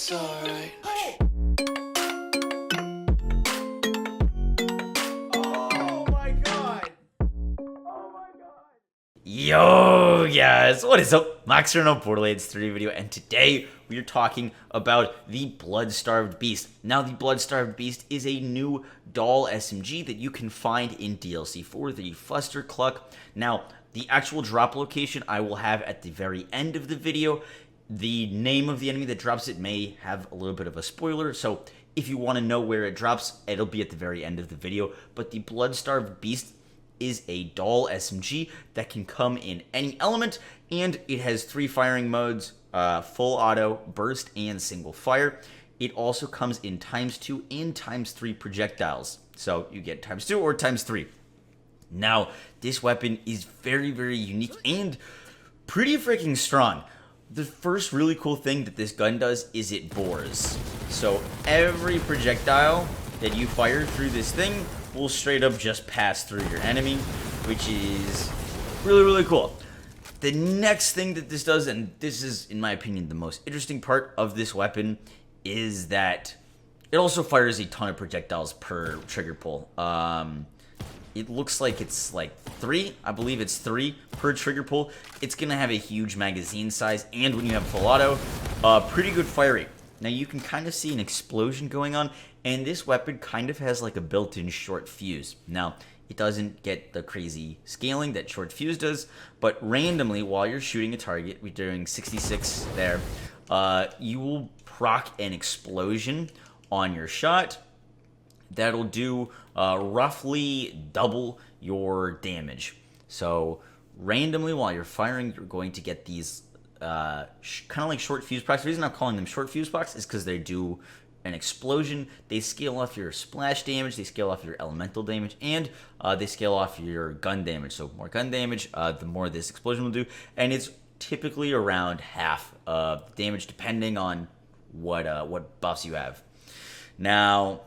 It's alright. Oh my god! Yo guys, what is up? Max here on Borderlands 3 video, and today we are talking about the Blood-Starved Beast. Now, the Blood-Starved Beast is a new doll SMG that you can find in DLC 4, the Fuster Cluck. Now, the actual drop location I will have at the very end of the video. The name of the enemy that drops it may have a little bit of a spoiler, so if you want to know where it drops, it'll be at the very end of the video. But the Blood-Starved Beast is a doll SMG that can come in any element, and it has 3 firing modes, full auto, burst, and single fire. It also comes in ×2 and ×3 projectiles, so you get ×2 or ×3. Now, this weapon is very, very unique and pretty freaking strong. The first really cool thing that this gun does is it bores. So every projectile that you fire through this thing will straight up just pass through your enemy, which is really, really cool. The next thing that this does, and this is, in my opinion, the most interesting part of this weapon, is that it also fires a ton of projectiles per trigger pull. It looks like it's like 3. I believe it's 3 per trigger pull. It's going to have a huge magazine size, and when you have full auto, pretty good fire rate. Now, you can kind of see an explosion going on, and this weapon kind of has like a built-in short fuse. Now, it doesn't get the crazy scaling that short fuse does, but randomly, while you're shooting a target, we're doing 66 there, you will proc an explosion on your shot. That'll do roughly double your damage. So randomly, while you're firing, you're going to get these kind of like short fuse procs. The reason I'm calling them short fuse procs is because they do an explosion. They scale off your splash damage, they scale off your elemental damage, and they scale off your gun damage. So more gun damage, the more this explosion will do. And it's typically around half of damage, depending on what buffs you have. Now,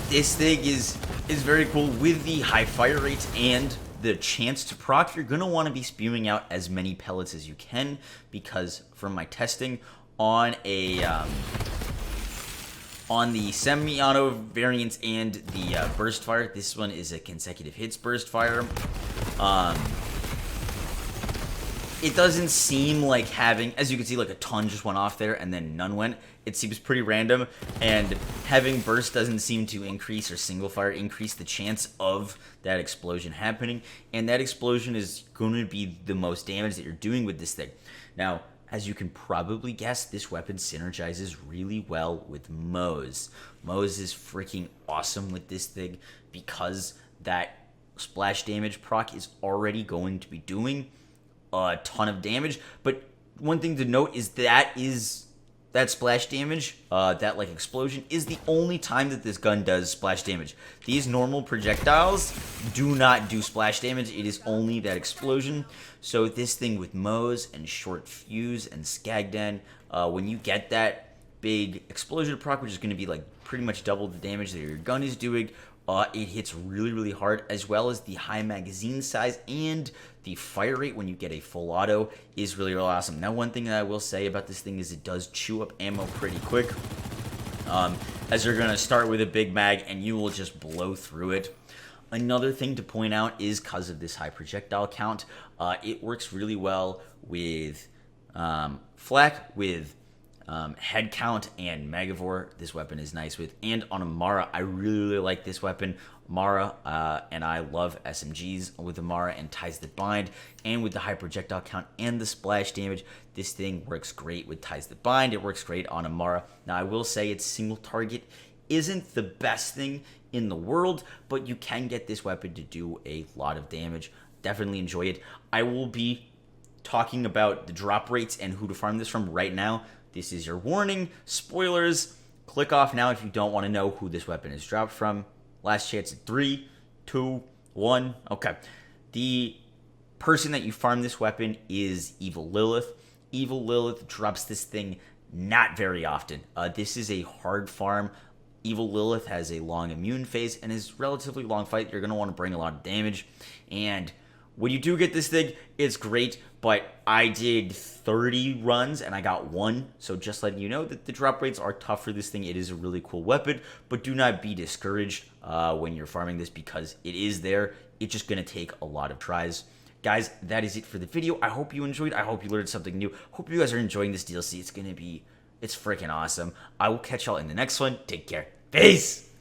this thing is very cool with the high fire rates and the chance to proc. You're going to want to be spewing out as many pellets as you can, because from my testing on the semi-auto variants and the burst fire, this one is a consecutive hits burst fire. It doesn't seem like having, as you can see, like a ton just went off there and then none went. It seems pretty random, and having burst doesn't seem to increase, or single fire increase, the chance of that explosion happening, and that explosion is going to be the most damage that you're doing with this thing. Now, as you can probably guess, this weapon synergizes really well with Moze. Moze is freaking awesome with this thing because that splash damage proc is already going to be doing a ton of damage. But one thing to note is that splash damage, that like explosion, is the only time that this gun does splash damage. These normal projectiles do not do splash damage. It is only that explosion. So this thing with Moze and short fuse and Skagden, when you get that big explosion proc, which is going to be like pretty much double the damage that your gun is doing, it hits really, really hard, as well as the high magazine size and the fire rate when you get a full auto is really, really awesome. Now, one thing that I will say about this thing is it does chew up ammo pretty quick, as you're going to start with a big mag and you will just blow through it. Another thing to point out is because of this high projectile count, it works really well with flak, with head count, and Megavore. This weapon is nice with, and on Amara, I really, really like this weapon. Amara, and I love SMGs with Amara and ties that bind, and with the high projectile count and the splash damage, this thing works great with ties that bind. It works great on Amara. Now, I will say its single target isn't the best thing in the world, but you can get this weapon to do a lot of damage. Definitely enjoy it. I will be talking about the drop rates and who to farm this from right now. This is your warning. Spoilers. Click off now if you don't want to know who this weapon is dropped from. Last chance at 3, 2, 1. Okay. The person that you farm this weapon is Evil Lilith. Evil Lilith drops this thing not very often. This is a hard farm. Evil Lilith has a long immune phase and is relatively long fight. You're going to want to bring a lot of damage. And When you do get this thing, it's great, but I did 30 runs and I got 1, so just letting you know that the drop rates are tough for this thing. It is a really cool weapon, but do not be discouraged when you're farming this because it is there. It's just going to take a lot of tries. Guys, that is it for the video. I hope you enjoyed. I hope you learned something new. Hope you guys are enjoying this DLC. It's freaking awesome. I will catch y'all in the next one. Take care. Peace!